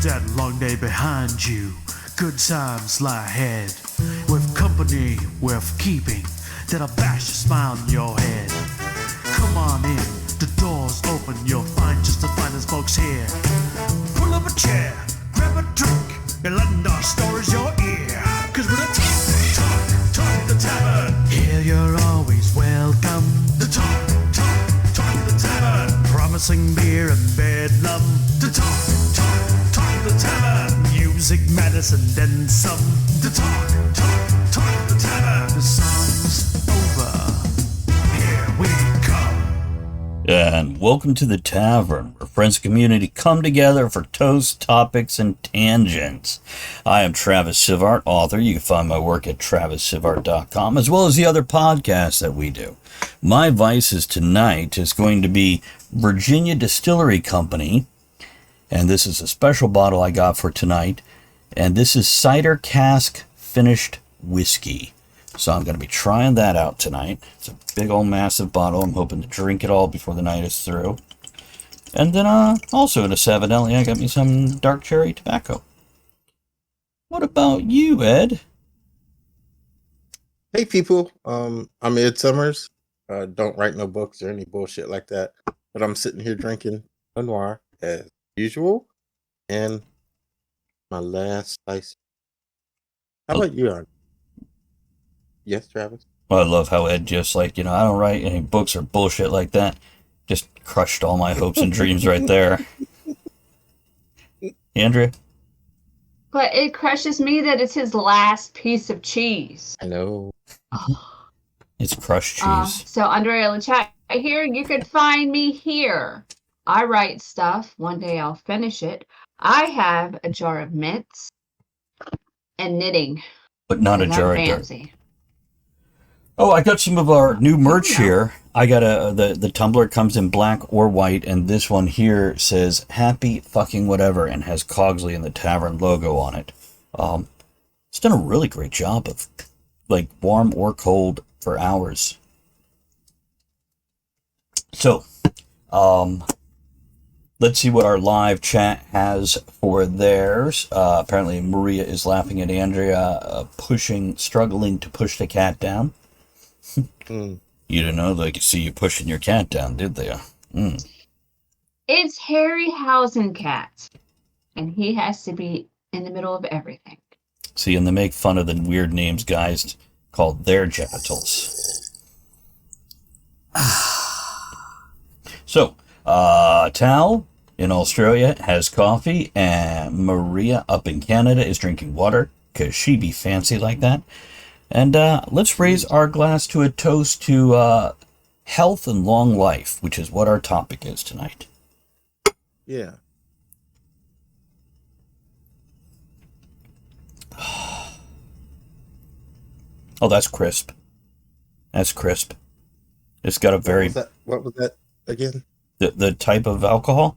that long day behind you. Good times lie ahead. With company worth keeping, that'll bash a smile on your head. Come on in, the door's open, you'll find just the finest folks here. Pull up a chair, grab a drink, and lend our stories your ear. Cause we're the talk the tavern. Here you're always welcome. The talk the tavern. Promising beer and bedlam. The talk the tavern. Music, medicine, then some. The talk the tavern. The song's over. Here we come. And welcome to the tavern, where friends and community come together for toast, topics, and tangents. I am Travis Sivart, author. You can find my work at TravisSivart.com, as well as the other podcasts that we do. My vices tonight is going to be Virginia Distillery Company, and this is a special bottle I got for tonight, and this is cider cask finished whiskey. So I'm going to be trying that out tonight. It's a big old massive bottle. I'm hoping to drink it all before the night is through. And then also in a Savinelli, I got me some dark cherry tobacco. What about you, Ed? Hey people, I'm Ed Summers. Don't write no books or any bullshit like that. But I'm sitting here drinking a noir as usual. And my last slice. How about you, Andrea? Yes, Travis? Well, I love how Ed just I don't write any books or bullshit like that. Just crushed all my hopes and dreams right there. Andrea? But it crushes me that it's his last piece of cheese. I know. It's crushed cheese. So Andrea in the chat here, you could find me here. I write stuff. One day I'll finish it. I have a jar of mints and knitting. But not a jar of dirt. Fancy. Oh, I got some of our new merch here. I got the tumbler comes in black or white, and this one here says "Happy fucking whatever" and has Cogsley and the Tavern logo on it. It's done a really great job of warm or cold for hours. So, let's see what our live chat has for theirs. Apparently, Maria is laughing at Andrea struggling to push the cat down. You didn't know they could see you pushing your cat down, did they? It's Harryhausen cat, and he has to be in the middle of everything. See, and they make fun of the weird names guys called their genitals. So, Tal in Australia has coffee, and Maria up in Canada is drinking water, because she be fancy like that. And let's raise our glass to a toast to health and long life, which is what our topic is tonight. Yeah. Oh, that's crisp. That's crisp. It's got a very... What was that again? The type of alcohol?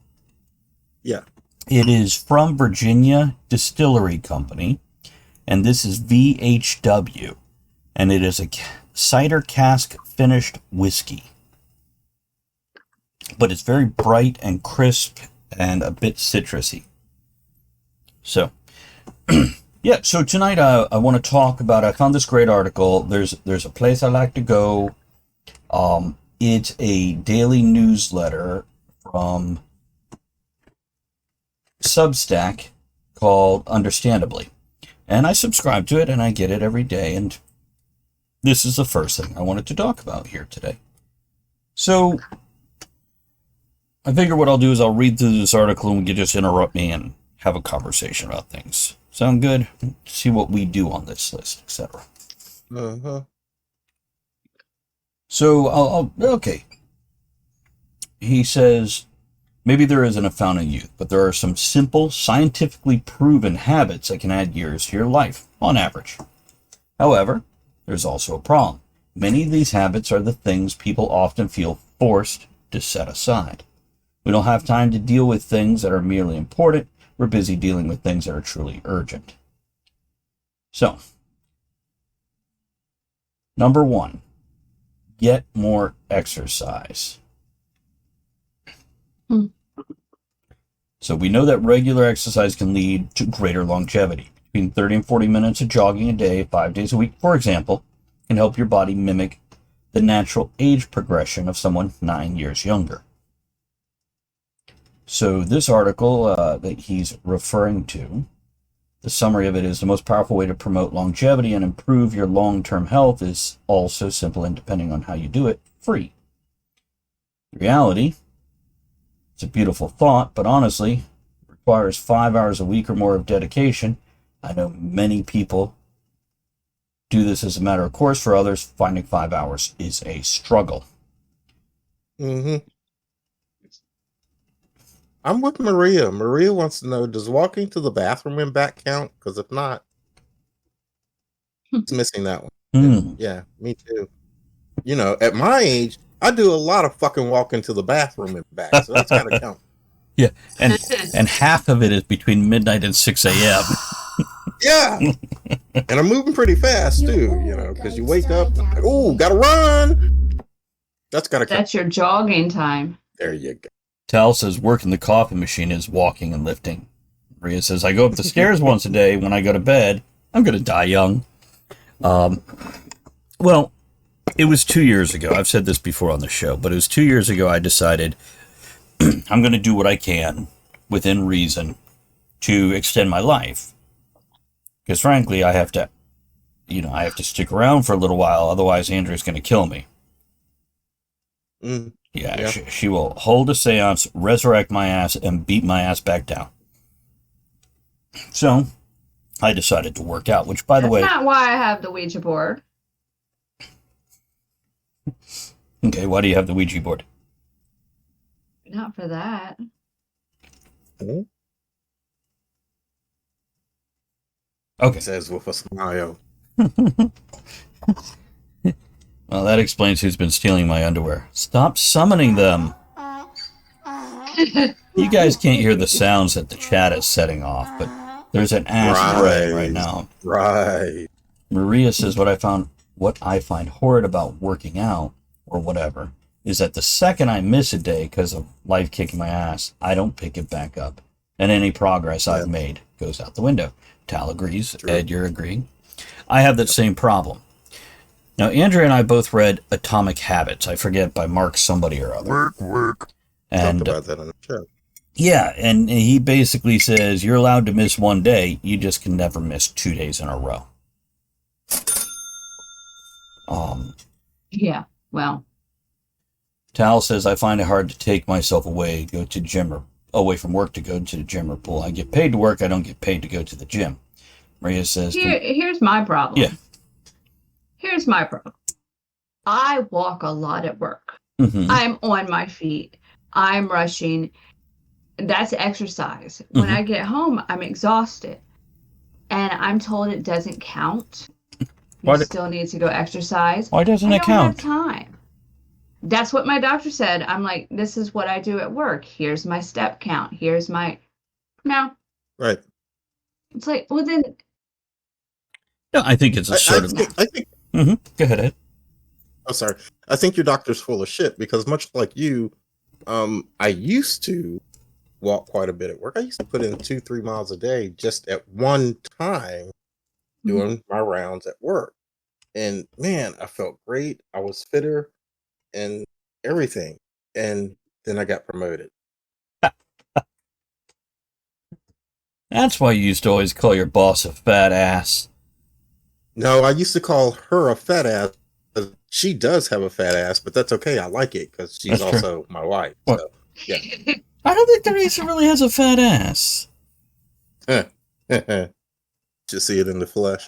Yeah. It is from Virginia Distillery Company, and this is VHW, and it is a cider cask finished whiskey. But it's very bright and crisp and a bit citrusy. So, yeah, so tonight I want to talk about, I found this great article. There's a place I like to go. It's a daily newsletter from Substack called Understandably. And I subscribe to it, and I get it every day, and this is the first thing I wanted to talk about here today. So, I figure what I'll do is I'll read through this article, and we can just interrupt me and have a conversation about things. Sound good? See what we do on this list, etc. Uh-huh. So, okay. He says, maybe there isn't a fountain of youth, but there are some simple, scientifically proven habits that can add years to your life, on average. However, there's also a problem. Many of these habits are the things people often feel forced to set aside. We don't have time to deal with things that are merely important. We're busy dealing with things that are truly urgent. So, number 1, get more exercise. So we know that regular exercise can lead to greater longevity. Between 30 and 40 minutes of jogging a day, 5 days a week, for example, can help your body mimic the natural age progression of someone 9 years younger. So this article that he's referring to, the summary of it is the most powerful way to promote longevity and improve your long-term health is also simple and, depending on how you do it, free. The reality, it's a beautiful thought, but honestly, it requires 5 hours a week or more of dedication. I know many people do this as a matter of course. For others, finding 5 hours is a struggle. Mm-hmm. I'm with Maria. Maria wants to know, does walking to the bathroom and back count? Because if not, it's missing that one. And yeah, me too. You know, at my age, I do a lot of fucking walking to the bathroom and back, so that's gotta count. Yeah, and half of it is between midnight and 6 a.m. Yeah, and I'm moving pretty fast too. You know, because you wake up, like, oh, gotta run. That's gotta count. That's your jogging time. There you go. Tal says working the coffee machine is walking and lifting. Maria says, I go up the stairs once a day when I go to bed. I'm going to die young. Well, it was 2 years ago. I've said this before on the show, but it was 2 years ago I decided I'm going to do what I can within reason to extend my life. Because frankly, I have to stick around for a little while. Otherwise, Andrea's going to kill me. Yeah. She will hold a seance, resurrect my ass, and beat my ass back down. So, I decided to work out, which, by the way... That's not why I have the Ouija board. Okay, why do you have the Ouija board? Not for that. Mm-hmm. Okay. It says with a smile. Well, that explains who's been stealing my underwear. Stop summoning them. You guys can't hear the sounds that the chat is setting off, but there's an ass right now. Right. Maria says what I find horrid about working out, or whatever, is that the second I miss a day because of life kicking my ass, I don't pick it back up. And any progress I've made goes out the window. Tal agrees. True. Ed, you're agreeing. I have that same problem. Now, Andrea and I both read Atomic Habits. I forget, by Mark somebody or other. Work. And talked about that on the show. Yeah, and he basically says you're allowed to miss one day. You just can never miss 2 days in a row. Yeah, well. Tal says, I find it hard to take myself away from work to go to the gym or pool. I get paid to work. I don't get paid to go to the gym. Maria says... Here's my problem. Yeah. Here's my problem. I walk a lot at work. Mm-hmm. I'm on my feet. I'm rushing. That's exercise. Mm-hmm. When I get home, I'm exhausted. And I'm told it doesn't count. You still need to go exercise. Why doesn't it count? I don't have time. That's what my doctor said. I'm like, this is what I do at work. Here's my step count. Here's my... No. Right. It's like, well then... No, I think it's I think mm-hmm. Go ahead, Ed. Oh, sorry. I think your doctor's full of shit because much like you, I used to walk quite a bit at work. I used to put in 2-3 miles a day just at one time doing my rounds at work. And man, I felt great. I was fitter and everything. And then I got promoted. That's why you used to always call your boss a fat ass. No, I used to call her a fat ass. She does have a fat ass, but that's okay. I like it because she's also my wife. So, yeah. I don't think Teresa really has a fat ass. Just see it in the flesh.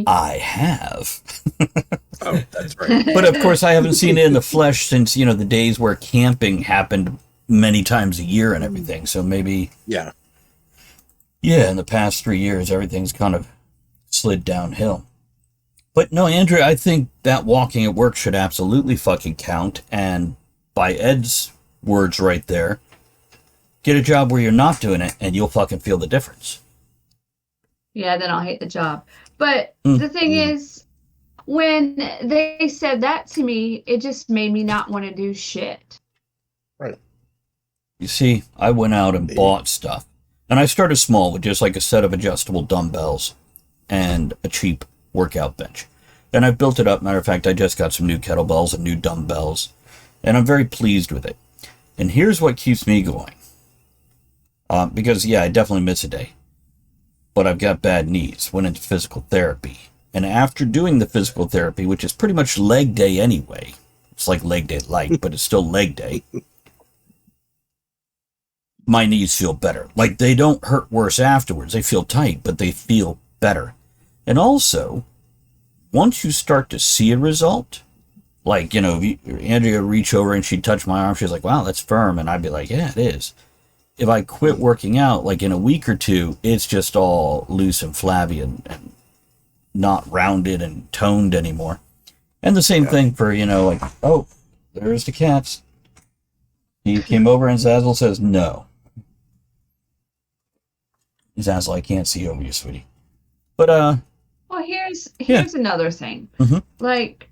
I have. Oh, that's right. But of course, I haven't seen it in the flesh since, the days where camping happened many times a year and everything. So maybe... Yeah, in the past 3 years, everything's kind of slid downhill. But no, Andrea, I think that walking at work should absolutely fucking count. And by Ed's words right there, get a job where you're not doing it and you'll fucking feel the difference. Yeah, then I'll hate the job. But the thing is, when they said that to me, it just made me not want to do shit. Right. You see, I went out and bought stuff. And I started small with just like a set of adjustable dumbbells and a cheap workout bench. Then I've built it up. Matter of fact, I just got some new kettlebells and new dumbbells. And I'm very pleased with it. And here's what keeps me going. Because, yeah, I definitely miss a day. But I've got bad knees. Went into physical therapy. And after doing the physical therapy, which is pretty much leg day anyway, it's like leg day light, but it's still leg day, my knees feel better. Like, they don't hurt worse afterwards. They feel tight, but they feel better. And also, once you start to see a result, like, Andrea would reach over and she'd touch my arm, she's like, wow, that's firm. And I'd be like, yeah, it is. If I quit working out, like in a week or two, it's just all loose and flabby and not rounded and toned anymore. And the same thing for, like, oh, there's the cats. He came over and Zazzle says, no. Zazzle, I can't see over you, sweetie. But, well, here's another thing. Mm-hmm. Like,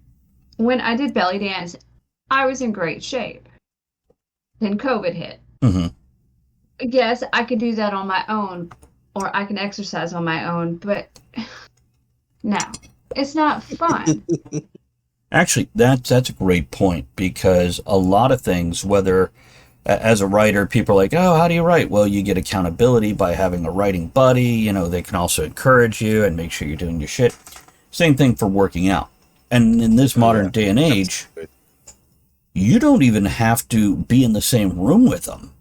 when I did belly dance, I was in great shape. Then COVID hit. Mm-hmm. Yes, I could do that on my own, or I can exercise on my own, but no, it's not fun. Actually, that's a great point, because a lot of things, whether as a writer, people are like, oh, how do you write? Well, you get accountability by having a writing buddy. They can also encourage you and make sure you're doing your shit. Same thing for working out. And in this modern day and age, you don't even have to be in the same room with them.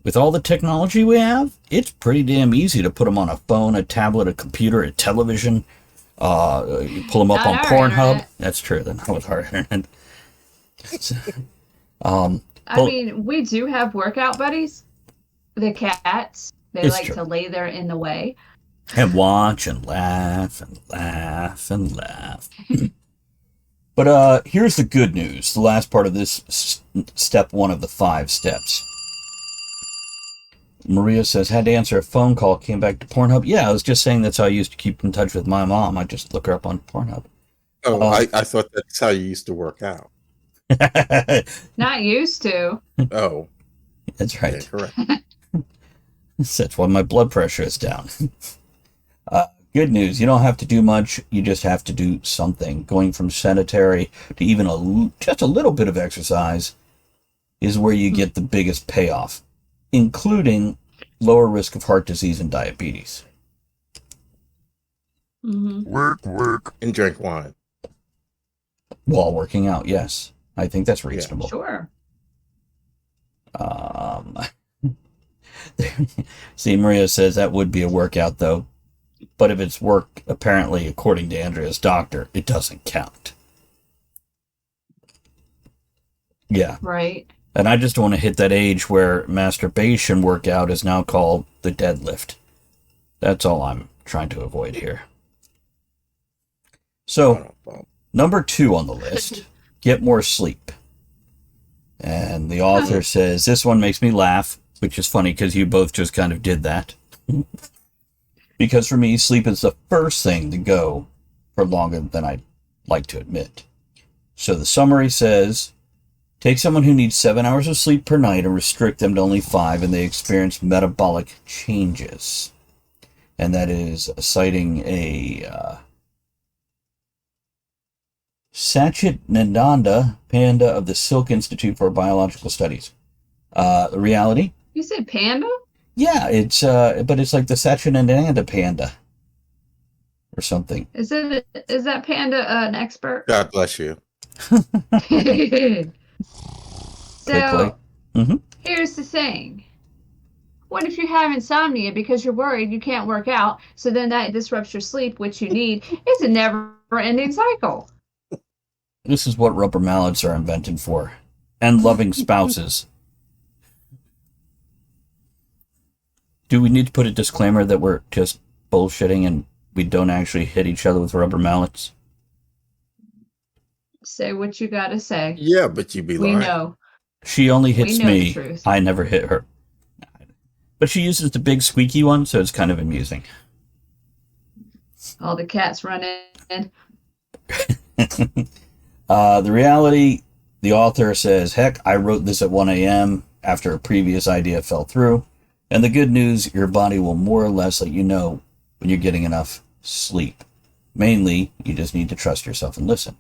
With all the technology we have, it's pretty damn easy to put them on a phone, a tablet, a computer, a television. You pull them up on Pornhub. Internet. That's true. Then not with our internet. I mean, we do have workout buddies. The cats, they like to lay there in the way. And watch and laugh and laugh and laugh. But here's the good news. The last part of this step 1 of the 5 steps. Maria says, had to answer a phone call, came back to Pornhub. Yeah, I was just saying that's how I used to keep in touch with my mom. I just look her up on Pornhub. Oh, I thought that's how you used to work out. Not used to. Oh. That's right. Yeah, correct. That's why my blood pressure is down. Good news. You don't have to do much. You just have to do something. Going from sedentary to even just a little bit of exercise is where you get the biggest payoff, including lower risk of heart disease and diabetes. Mm-hmm. Work. And drink wine. While working out, yes. I think that's reasonable. Yeah, sure. See, Maria says that would be a workout, though. But if it's work, apparently, according to Andrea's doctor, it doesn't count. Yeah. Right. And I just want to hit that age where masturbation workout is now called the deadlift. That's all I'm trying to avoid here. So, number 2 on the list, get more sleep. And the author says, this one makes me laugh, which is funny because you both just kind of did that. Because for me, sleep is the first thing to go for longer than I'd like to admit. So the summary says, take someone who needs 7 hours of sleep per night and restrict them to only 5, and they experience metabolic changes. And that is citing a Satchidananda Panda of the Silk Institute for Biological Studies. The reality? You said panda? Yeah, it's but it's like the Satchidananda Panda or something. Is that panda an expert? God bless you. So, here's the thing. What if you have insomnia because you're worried you can't work out, so then that disrupts your sleep, which you need? It's a never-ending cycle. This is what rubber mallets are invented for. And loving spouses. Do we need to put a disclaimer that we're just bullshitting and we don't actually hit each other with rubber mallets? Say what you gotta say. Yeah, but you be lying. We know. She only hits me. The truth. I never hit her. But she uses the big squeaky one, so it's kind of amusing. All the cats run in. The reality, the author says, heck, I wrote this at 1 a.m. after a previous idea fell through. And the good news, your body will more or less let you know when you're getting enough sleep. Mainly, you just need to trust yourself and listen.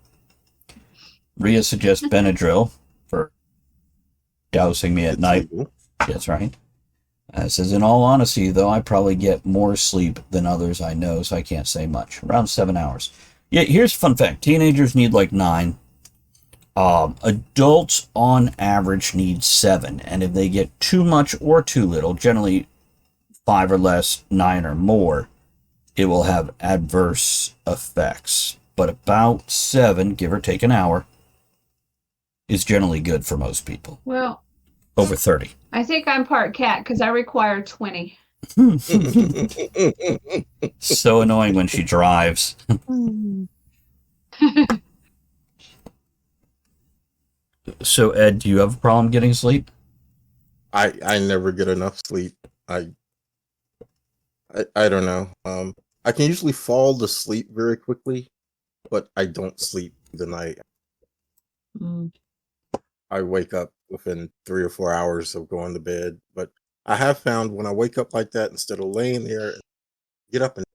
Rhea suggests Benadryl for dousing me at night. That's right. Says, in all honesty, though, I probably get more sleep than others I know, so I can't say much. Around 7 hours. Yeah, here's a fun fact. Teenagers need like 9. Adults on average need 7. And if they get too much or too little, generally 5 or less, 9 or more, it will have adverse effects. But about 7, give or take an hour, is generally good for most people. Well, over 30. I think I'm part cat because I require 20. So annoying when she drives. So Ed, do you have a problem getting sleep? I never get enough sleep. I don't know. I can usually fall to sleep very quickly, but I don't sleep the night. I wake up within 3 or 4 hours of going to bed. But I have found when I wake up like that, instead of laying there, get up, and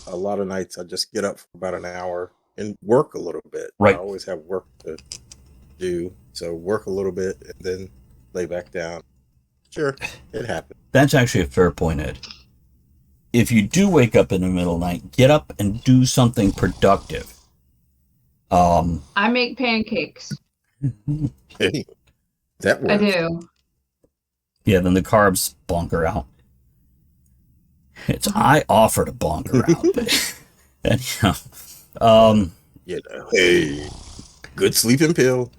a lot of nights I just get up for about an hour and work a little bit. Right. I always have work to do, so work a little bit and then lay back down. Sure, it happens. That's actually a fair point, Ed. If you do wake up in the middle of the night, get up and do something productive. I make pancakes. Hey, that works. I do. Yeah, then the carbs bonker out. I offer to bonker out, but anyhow, hey, good sleeping pill.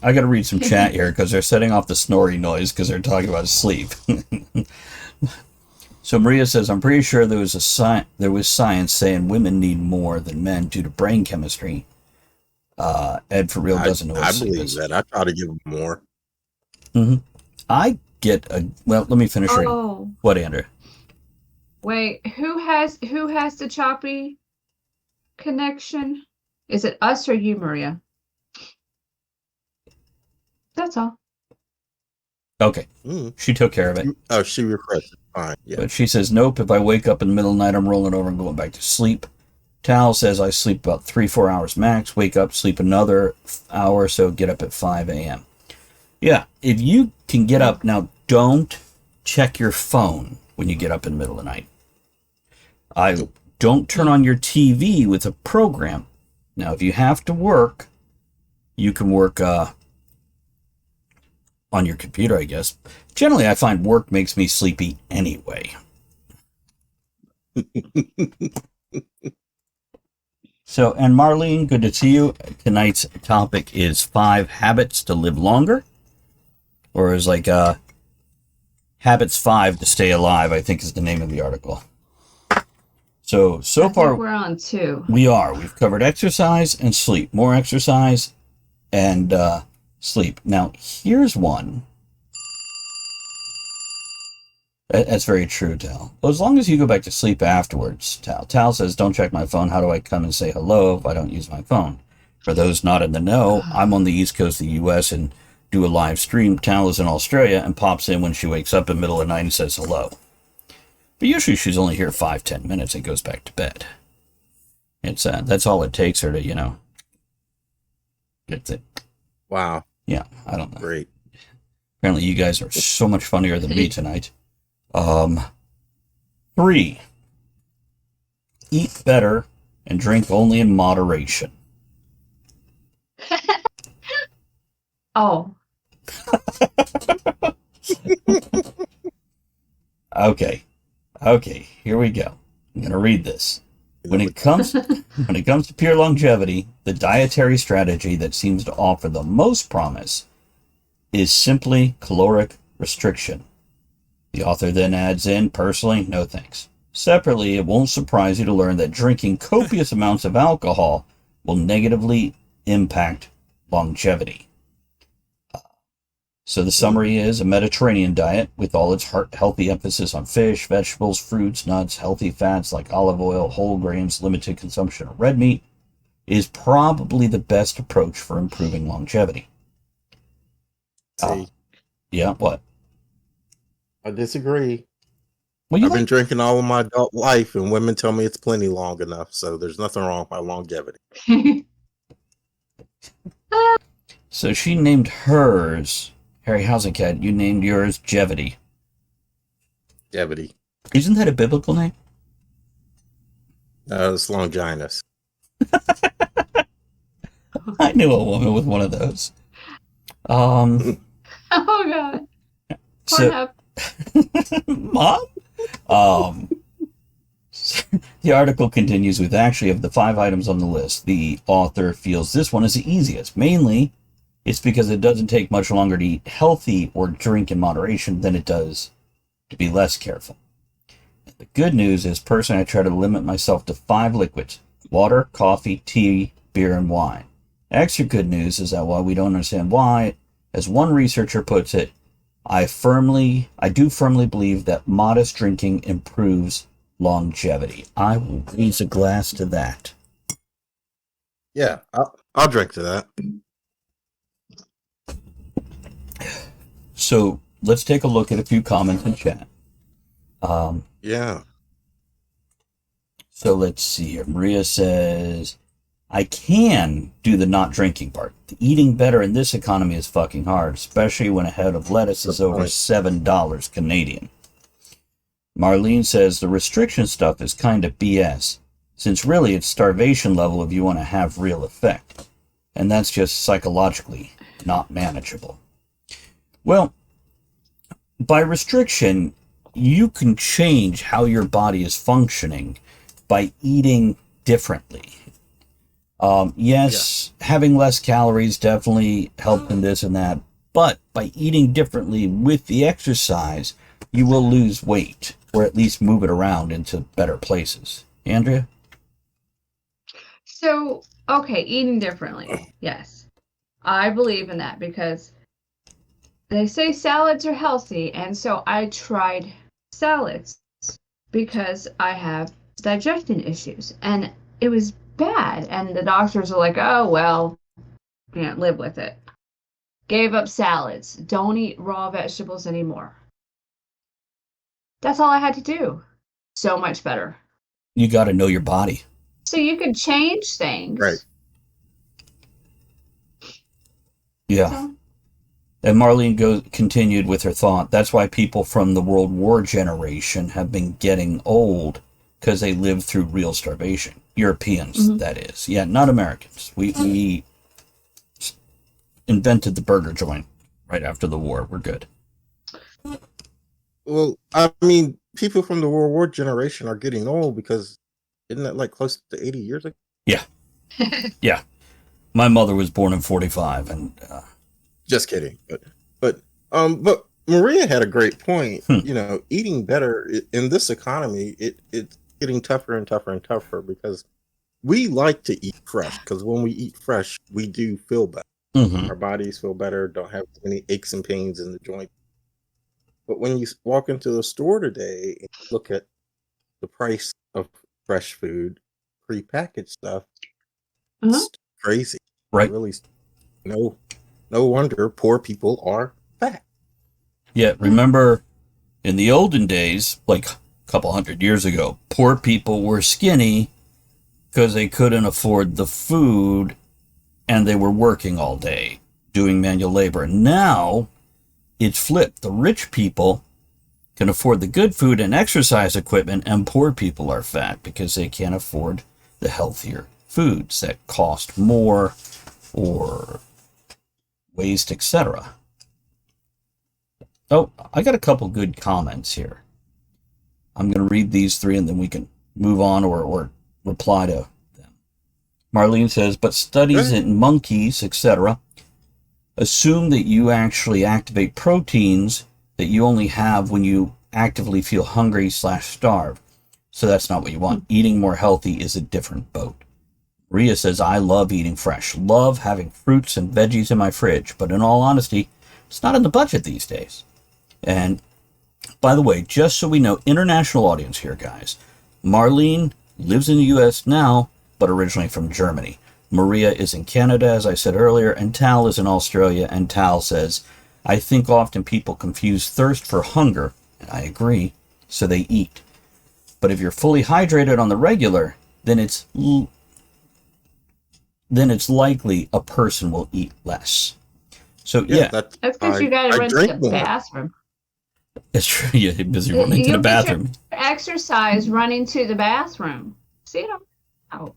I got to read some chat here because they're setting off the snoring noise because they're talking about sleep. So Maria says, I'm pretty sure there was science saying women need more than men due to brain chemistry. Ed for real doesn't know what I sleep believe is. that. I try to give them more. Mm-hmm. I get well, let me finish reading. Oh, What, Andrea? wait. Who has the choppy connection? Is it us or you, Maria? That's all. Okay. She took care of it. Oh, she refreshed. Fine. Yeah. But she says, nope, if I wake up in the middle of the night, I'm rolling over and going back to sleep. Tal says, I sleep about 3-4 hours max, wake up, sleep another hour or so, get up at 5 a.m. Yeah, if you can get up, now don't check your phone when you get up in the middle of the night. Don't turn on your TV with a program. Now, if you have to work, you can work on your computer, I guess. Generally, I find work makes me sleepy anyway. So, and Marlene, good to see you. Tonight's topic is 5 habits to live longer. Or is like Habits 5 to Stay Alive, I think is the name of the article. So I far, think we're on 2. we are. We've covered exercise and sleep. More exercise and sleep. Now, here's one. That's very true, Tal. Well, as long as you go back to sleep afterwards, Tal. Tal says, don't check my phone. How do I come and say hello if I don't use my phone? For those not in the know, I'm on the east coast of the U.S. and do a live stream. Tal is in Australia and pops in when she wakes up in the middle of the night and says hello. But usually she's only here 5-10 minutes and goes back to bed. It's that's all it takes her to, get it. Wow. Yeah, I don't know. Great. Apparently you guys are so much funnier than me tonight. 3, eat better and drink only in moderation. Oh. Okay, here we go. I'm going to read this. When it comes to pure longevity, the dietary strategy that seems to offer the most promise is simply caloric restriction. The author then adds in, personally, no thanks. Separately, it won't surprise you to learn that drinking copious amounts of alcohol will negatively impact longevity. So the summary is a Mediterranean diet with all its healthy emphasis on fish, vegetables, fruits, nuts, healthy fats like olive oil, whole grains, limited consumption of red meat is probably the best approach for improving longevity. See, Yeah, what? I disagree. Well, you I've been like drinking all of my adult life, and women tell me it's plenty long enough. So there's nothing wrong with my longevity. so she named hers Harry Housencat. You named yours Jevity. Longevity. Isn't that a biblical name? It's Longinus. I knew a woman with one of those. Oh God. So, Mom? The article continues with actually of the 5 items on the list, the author feels this one is the easiest. Mainly, it's because it doesn't take much longer to eat healthy or drink in moderation than it does to be less careful. The good news is, personally, I try to limit myself to 5 liquids: water, coffee, tea, beer, and wine. Extra good news is that while we don't understand why, as one researcher puts it, I do firmly believe that modest drinking improves longevity. I will raise a glass to that. Yeah, I'll drink to that. So let's take a look at a few comments in chat. Yeah. So let's see here. Maria says, I can do the not drinking part. The eating better in this economy is fucking hard, especially when a head of lettuce is over $7 Canadian. Marlene says the restriction stuff is kind of BS, since really it's starvation level if you want to have real effect. And that's just psychologically not manageable. Well, by restriction, you can change how your body is functioning by eating differently. Having less calories definitely help in this and that, but by eating differently with the exercise, you will lose weight, or at least move it around into better places. Andrea? So, okay, eating differently. Yes. I believe in that because they say salads are healthy, and so I tried salads because I have digestion issues, and it was bad, and the doctors are like, oh, well, live with it. Gave up salads. Don't eat raw vegetables anymore. That's all I had to do. So much better. You got to know your body. So you could change things. Right. Yeah. So, and Marlene continued with her thought. That's why people from the World War generation have been getting old, because they lived through real starvation. Europeans, that is. Yeah, not Americans. We invented the burger joint right after the war. We're good. Well, I mean, people from the World War generation are getting old because isn't that like close to 80 years ago? Yeah. Yeah. My mother was born in 45 and just kidding. But Maria had a great point. You know, eating better in this economy, it's getting tougher and tougher and tougher because we like to eat fresh, because when we eat fresh, we do feel better. Mm-hmm. Our bodies feel better, don't have any aches and pains in the joint. But when you walk into the store today and look at the price of fresh food, prepackaged stuff, it's crazy. Right. Really, no wonder poor people are fat. Yeah, remember in the olden days, like a couple hundred years ago, poor people were skinny because they couldn't afford the food and they were working all day doing manual labor. Now it's flipped. The rich people can afford the good food and exercise equipment, and poor people are fat because they can't afford the healthier foods that cost more or waste, etc. Oh, I got a couple good comments here. I'm going to read these 3 and then we can move on or reply to them. Marlene says, but studies in monkeys, etc., assume that you actually activate proteins that you only have when you actively feel hungry/starve. So that's not what you want. Eating more healthy is a different boat. Maria says, I love eating fresh. Love having fruits and veggies in my fridge. But in all honesty, it's not in the budget these days. And by the way, just so we know, international audience here, guys. Marlene lives in the U.S. now, but originally from Germany. Maria is in Canada, as I said earlier, and Tal is in Australia. And Tal says, I think often people confuse thirst for hunger, and I agree, so they eat. But if you're fully hydrated on the regular, then it's likely a person will eat less. So yeah, that's because you got to run to the bathroom. It's true. You're busy running to the bathroom. Get your exercise running to the bathroom. See it out.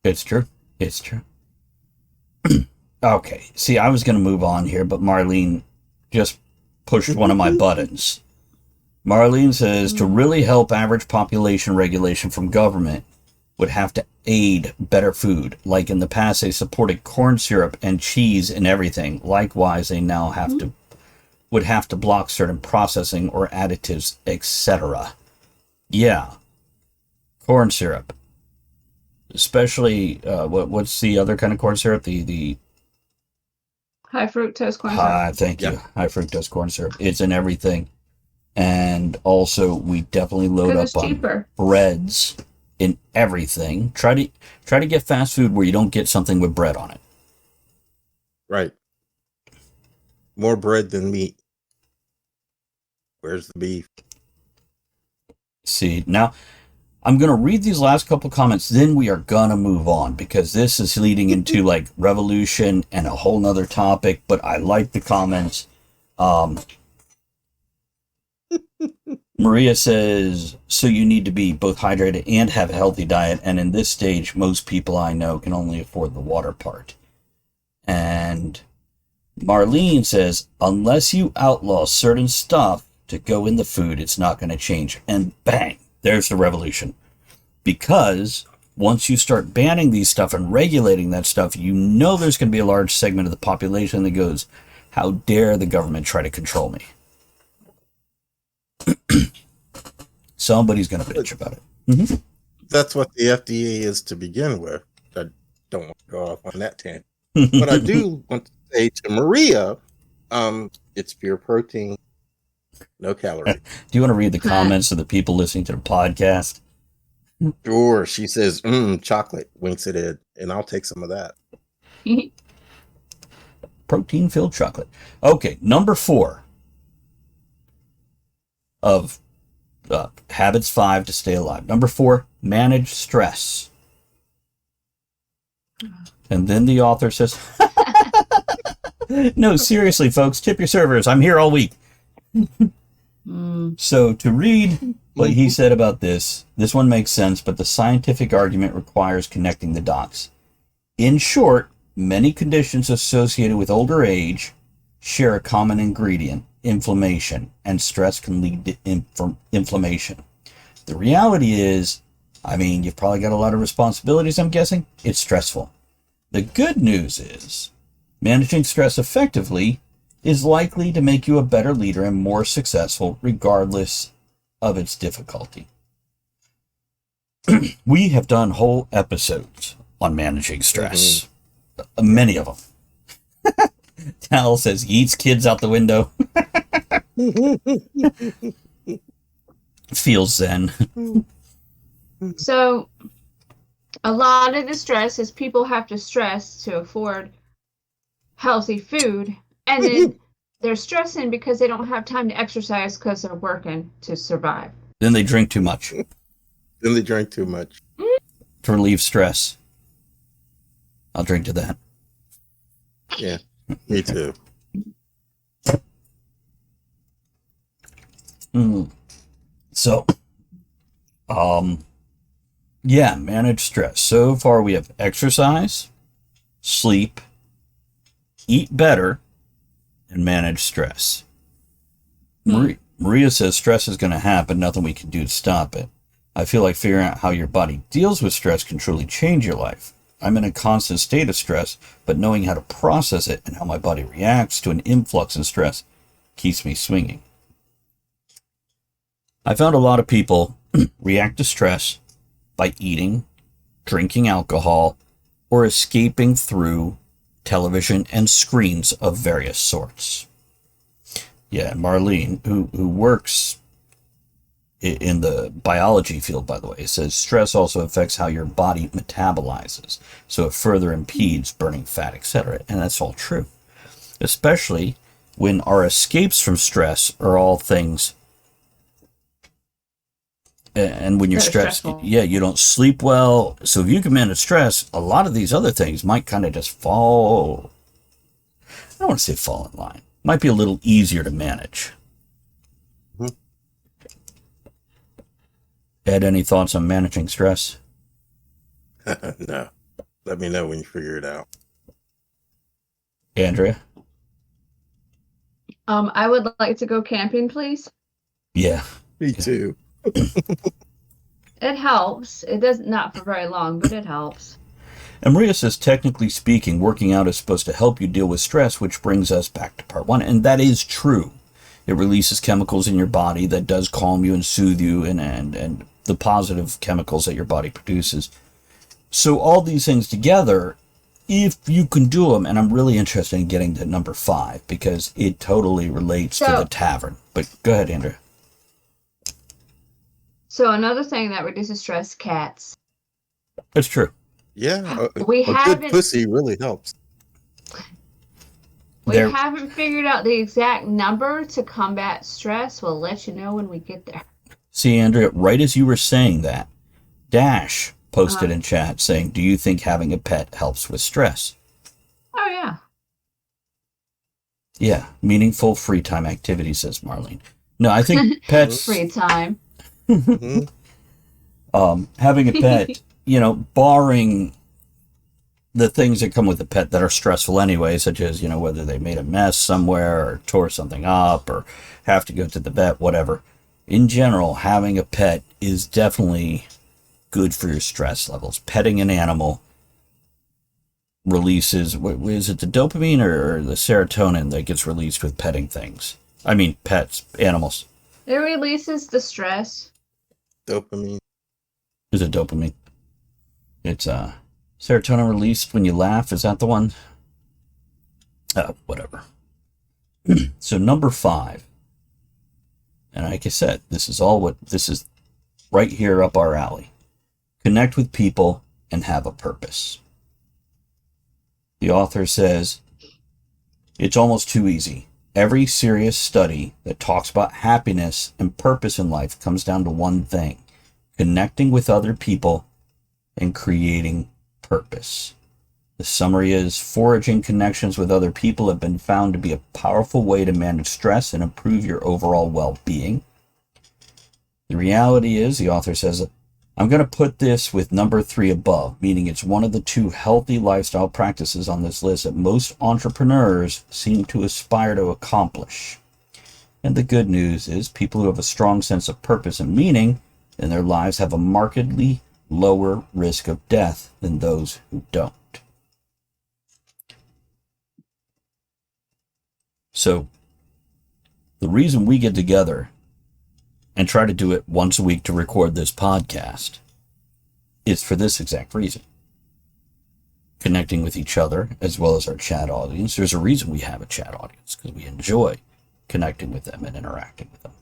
It's true. It's true. Okay. See, I was going to move on here, but Marlene just pushed one of my buttons. Marlene says to really help average population regulation from government would have to aid better food. Like in the past, they supported corn syrup and cheese and everything. Likewise, they now would have to block certain processing or additives, etc. Yeah. Corn syrup. Especially, what's the other kind of corn syrup? The high fructose corn syrup. Thank you. High fructose corn syrup. It's in everything. And also, we definitely load up on cheaper breads in everything. Try to get fast food where you don't get something with bread on it. Right. More bread than meat. Where's the beef? See, now I'm going to read these last couple comments, then we are going to move on because this is leading into like revolution and a whole nother topic, but I like the comments. Maria says, so you need to be both hydrated and have a healthy diet, and in this stage, most people I know can only afford the water part. And Marlene says, unless you outlaw certain stuff to go in the food, it's not going to change. And bang, there's the revolution. Because once you start banning these stuff and regulating that stuff, you know there's going to be a large segment of the population that goes, how dare the government try to control me? Somebody's going to bitch about it. Mm-hmm. That's what the FDA is to begin with. I don't want to go off on that tangent. But I do want to say to Maria, it's pure protein, no calories. Do you want to read the comments of the people listening to the podcast? Sure. She says, chocolate, winks at it, and I'll take some of that. Protein-filled chocolate. Okay, number 4 of habits 5 to stay alive. Number 4, manage stress. And then the author says, no, seriously, folks, tip your servers. I'm here all week. So to read what he said about this one makes sense, but the scientific argument requires connecting the dots. In short, many conditions associated with older age share a common ingredient, inflammation, and stress can lead to inflammation. The reality is, you've probably got a lot of responsibilities, I'm guessing. It's stressful. The good news is, managing stress effectively is likely to make you a better leader and more successful regardless of its difficulty. We have done whole episodes on managing stress. Mm-hmm. Many of them. Tal says he eats kids out the window. Feels zen. So, a lot of the stress is people have to stress to afford healthy food, and then they're stressing because they don't have time to exercise because they're working to survive. Then they drink too much. To relieve stress. I'll drink to that. Yeah, me too. So, manage stress. So far we have exercise, sleep, eat better, and manage stress. Maria says stress is going to happen, nothing we can do to stop it. I feel like figuring out how your body deals with stress can truly change your life. I'm in a constant state of stress, but knowing how to process it and how my body reacts to an influx in stress keeps me swinging. I found a lot of people react to stress by eating, drinking alcohol, or escaping through television and screens of various sorts. Yeah, Marlene, who works in the biology field, by the way, says stress also affects how your body metabolizes, so it further impedes burning fat, etc. And that's all true. especially when our escapes from stress are all things. And when you're stressed, yeah, you don't sleep well. So if you can manage stress, a lot of these other things might kind of just fall. I don't want to say fall in line. Might be a little easier to manage. Mhm. Ed, any thoughts on managing stress? No. Let me know when you figure it out. Andrea? I would like to go camping, please. Yeah. Me too. It helps. It does not for very long, but it helps. And Maria says, technically speaking, working out is supposed to help you deal with stress, which brings us back to part one. And that is true. It releases chemicals in your body that does calm you and soothe you, and the positive chemicals that your body produces. So all these things together, if you can do them, and I'm really interested in getting to number 5, because it totally relates to the tavern. But go ahead, Andrea. So another thing that reduces stress, cats. That's true. Yeah, a haven't good pussy really helps. We haven't figured out the exact number to combat stress. We'll let you know when we get there. See, Andrea, right as you were saying that, Dash posted in chat saying, do you think having a pet helps with stress? Oh, yeah. Yeah, meaningful free time activity, says Marlene. No, I think pets... Free time. Having a pet, barring the things that come with a pet that are stressful anyway, such as, whether they made a mess somewhere or tore something up or have to go to the vet, whatever. In general, having a pet is definitely good for your stress levels. Petting an animal releases, is it the dopamine or the serotonin that gets released with petting things? I mean, pets, animals. It releases the stress. Dopamine. Is it dopamine? It's serotonin released when you laugh. Is that the one? Whatever. So number 5. And like I said, this is right here up our alley. Connect with people and have a purpose. The author says, it's almost too easy. Every serious study that talks about happiness and purpose in life comes down to one thing: connecting with other people and creating purpose. The summary is, forging connections with other people have been found to be a powerful way to manage stress and improve your overall well-being. The reality is, the author says, I'm going to put this with number 3 above, meaning it's one of the 2 healthy lifestyle practices on this list that most entrepreneurs seem to aspire to accomplish. And the good news is, people who have a strong sense of purpose and meaning in their lives have a markedly lower risk of death than those who don't. So, the reason we get together and try to do it once a week to record this podcast is for this exact reason. Connecting with each other as well as our chat audience. There's a reason we have a chat audience, because we enjoy connecting with them and interacting with them.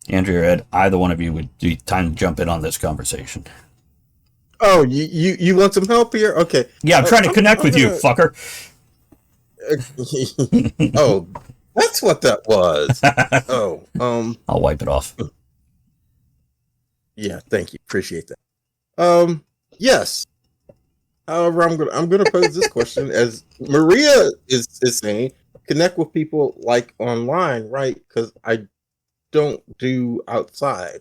Andrea or Ed, either one of you would be time to jump in on this conversation. Oh, you want some help here? Okay. Yeah, I'm trying to connect with you, fucker. Oh, that's what that was. Oh, I'll wipe it off. Yeah, thank you. Appreciate that. Yes. However, I'm gonna pose this question as Maria is saying, connect with people like online, right? Because I don't do outside.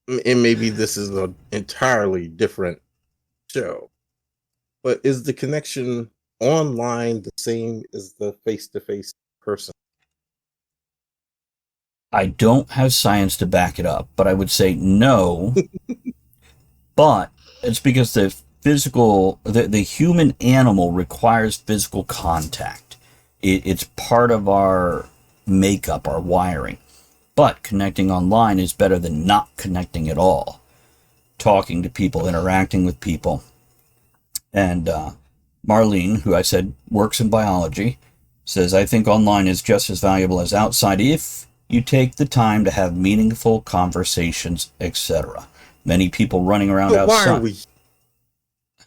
And maybe this is an entirely different show, but is the connection online the same as the face-to-face person? I don't have science to back it up, but I would say no. But it's because the human animal requires physical contact. It's part of our makeup, our wiring. But connecting online is better than not connecting at all. Talking to people, interacting with people. And Marlene, who I said works in biology, says, I think online is just as valuable as outside if you take the time to have meaningful conversations, etc. Many people running around But outside. why are we?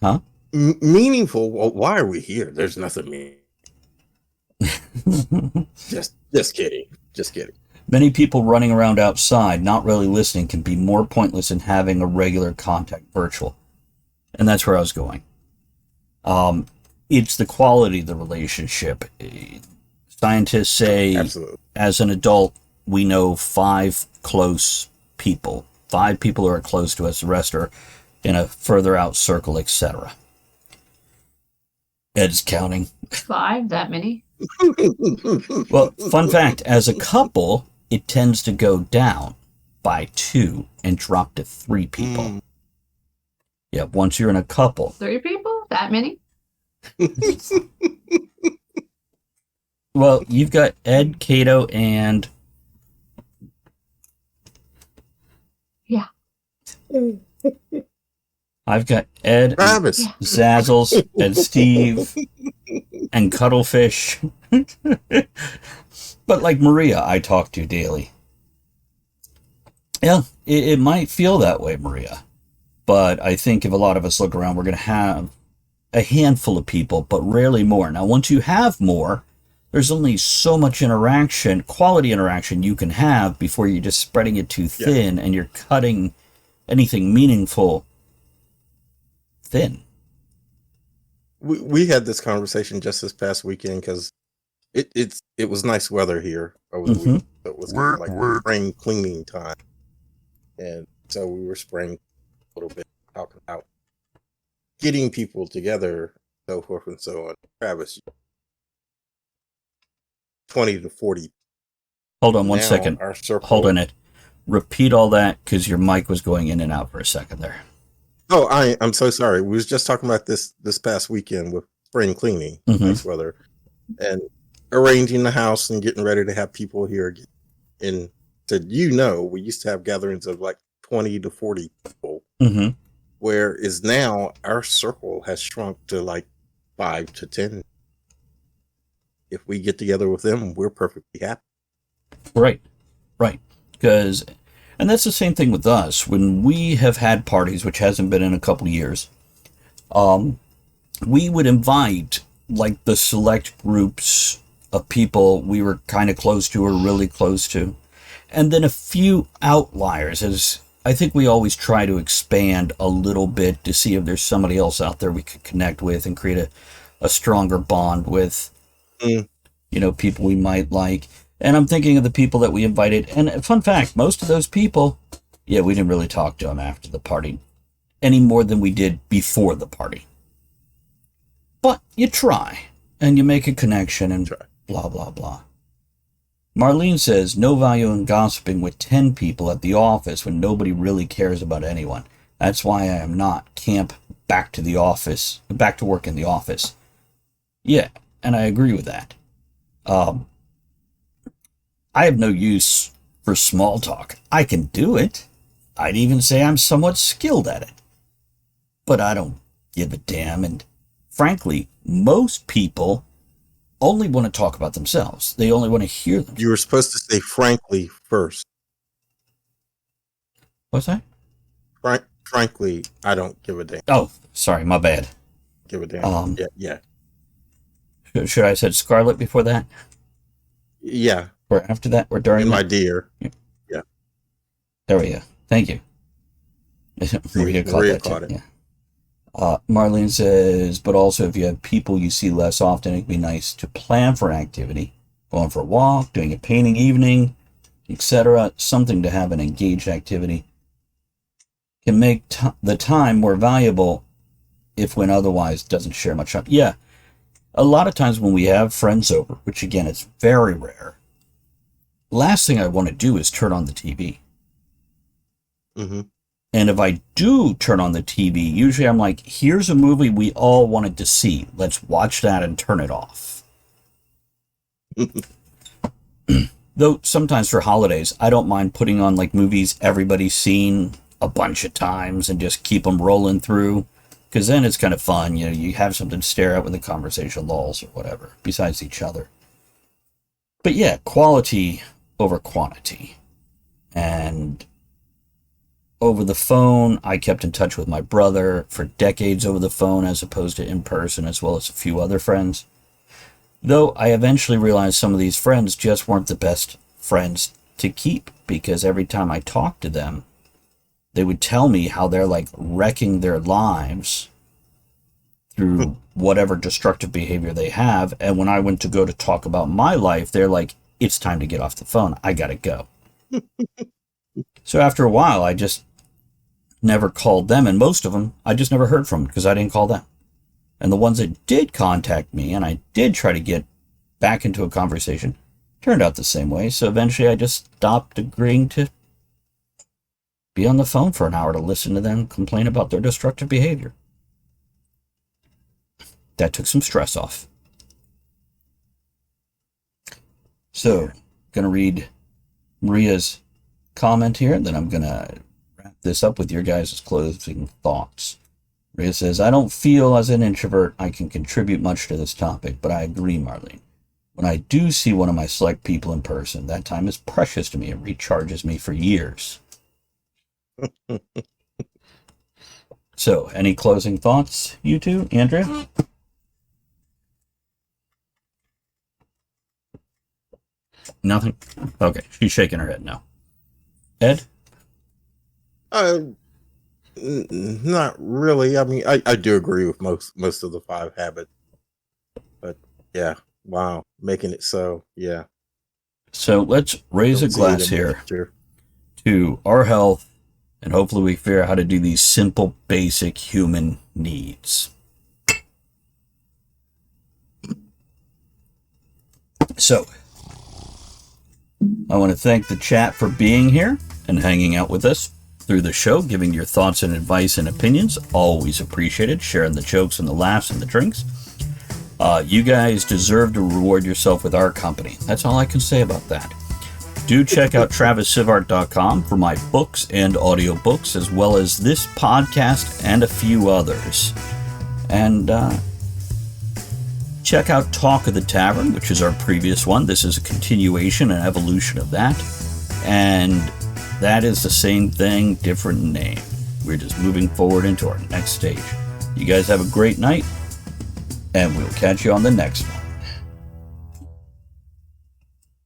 Huh? meaningful. Well, why are we here? There's nothing meaningful. Just kidding. Just kidding. Many people running around outside, not really listening, can be more pointless than having a regular contact virtual. And that's where I was going. It's the quality of the relationship. Scientists say, Absolutely. As an adult, we know 5 close people. 5 people who are close to us, the rest are in a further out circle, etc. Ed's counting. 5? That many? Well, fun fact, as a couple, it tends to go down by 2 and drop to 3 people. Yeah, once you're in a couple. 3 people? That many? Well, you've got Ed, Cato, and... Yeah. I've got Ed, Travis. Zazzles, and Steve, and Cuddlefish. But like Maria, I talk to daily. Yeah, it might feel that way, Maria. But I think if a lot of us look around, we're going to have a handful of people, but rarely more. Now, once you have more, there's only so much interaction, quality interaction you can have before you're just spreading it too thin and you're cutting anything meaningful thin. We had this conversation just this past weekend because it was nice weather here over the weekend. So it was kind of like spring cleaning time, and so we were spraying a little bit, talking about getting people together, so forth and so on. Travis, 20 to 40. Hold on one Now, second. our circle. Hold on it. Repeat all that because your mic was going in and out for a second there. Oh, I'm so sorry. We was just talking about this past weekend with spring cleaning, nice weather, and arranging the house and getting ready to have people here. And said, we used to have gatherings of like 20 to 40 people, whereas now our circle has shrunk to like 5 to 10. If we get together with them, we're perfectly happy. Right. And that's the same thing with us. When we have had parties, which hasn't been in a couple of years, we would invite like the select groups of people we were kind of close to or really close to, and then a few outliers. As I think we always try to expand a little bit to see if there's somebody else out there we could connect with and create a stronger bond with, people we might like. And I'm thinking of the people that we invited. And fun fact, most of those people, we didn't really talk to them after the party any more than we did before the party. But you try, and you make a connection, and blah, blah, blah. Marlene says, no value in gossiping with 10 people at the office when nobody really cares about anyone. That's why I am not back to work in the office. Yeah, and I agree with that. I have no use for small talk. I can do it. I'd even say I'm somewhat skilled at it. But I don't give a damn, and frankly, most people only want to talk about themselves. They only want to hear them. You were supposed to say frankly first. What's that? Frankly, I don't give a damn. Oh, sorry, my bad. Give a damn. Yeah. Should I have said Scarlet before that? Yeah. Or after that? Or during And that? my dear. Yeah. There we go. Thank you. Maria caught it. Yeah. Marlene says, but also if you have people you see less often, it'd be nice to plan for an activity, going for a walk, doing a painting evening, etc. Something to have an engaged activity can make the time more valuable if when otherwise doesn't share much time. Yeah, a lot of times when we have friends over, which again is very rare, last thing I want to do is turn on the TV. And if I do turn on the TV, usually I'm like, here's a movie we all wanted to see. Let's watch that and turn it off. Though sometimes for holidays, I don't mind putting on like movies everybody's seen a bunch of times and just keep them rolling through. Because then it's kind of fun. You have something to stare at when the conversation lulls or whatever, besides each other. But yeah, quality over quantity. And over the phone. I kept in touch with my brother for decades over the phone as opposed to in person, as well as a few other friends. Though I eventually realized some of these friends just weren't the best friends to keep, because every time I talked to them, they would tell me how they're like wrecking their lives through whatever destructive behavior they have. And when I went to go to talk about my life, they're like, it's time to get off the phone. I gotta go. So after a while, I just never called them. And most of them, I just never heard from because I didn't call them. And the ones that did contact me, and I did try to get back into a conversation, turned out the same way. So eventually I just stopped agreeing to be on the phone for an hour to listen to them complain about their destructive behavior. That took some stress off. So, going to read Maria's comment here, and then I'm going to wrap this up with your guys' closing thoughts. Maria says, I don't feel as an introvert I can contribute much to this topic, but I agree, Marlene. When I do see one of my select people in person, that time is precious to me. It recharges me for years. So, any closing thoughts, you two? Andrea? Nothing? Okay, she's shaking her head no. Ed? Not really. I mean, I do agree with most of the 5 habits. But yeah, wow, making it so, yeah. So let's raise a glass here to our health, and hopefully we figure out how to do these simple, basic human needs. So, I want to thank the chat for being here and hanging out with us through the show, giving your thoughts and advice and opinions. Always appreciated. Sharing the jokes and the laughs and the drinks. You guys deserve to reward yourself with our company. That's all I can say about that. Do check out TravisSivart.com for my books and audiobooks, as well as this podcast and a few others. And check out Talk of the Tavern, which is our previous one. This is a continuation and evolution of that. And that is the same thing, different name. We're just moving forward into our next stage. You guys have a great night, and we'll catch you on the next one.